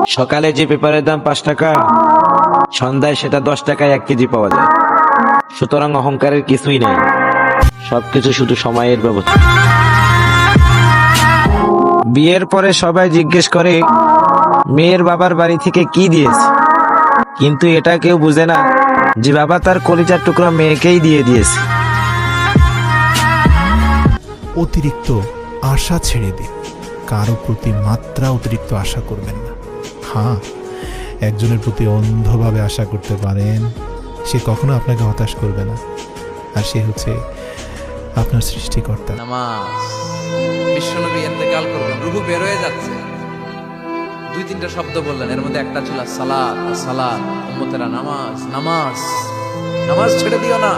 সকালে যে পেপারের দাম 5 টাকা, সন্ধ্যায় সেটা 10 টাকায় 1 কেজি পাওয়া যায়। সুতরাং অহংকারের কিছুই নাই, সবকিছু শুধু সময়ের ব্যবস্থা। বিয়ের পরে সবাই জিজ্ঞেস করে মেয়ের বাবার বাড়ি থেকে কি দিয়েছে, কিন্তু এটা কেউ বুঝে না যে বাবা তার কলিজার টুকরা মেয়েকেই দিয়ে দিয়েছে। অতিরিক্ত আশা ছেড়ে দিন, কারো প্রতি মাত্রা অতিরিক্ত আশা করবেন না। হ্যাঁ, একজনের প্রতি অন্ধভাবে আশা করতে পারেন, সে কখনো আপনাকে হতাশ করবে না, আর সে হচ্ছে আপনার সৃষ্টিকর্তা। নামাজ, বিশ্বনবী ইন্তেকাল করবেন, রূহ বের হয়ে যাচ্ছে, 2-3টা শব্দ বললেন, এর মধ্যে একটা ছিল সালাত। সালাত, উম্মতেরা নামাজ, নামাজ, নামাজ ছেড়ে দিও না।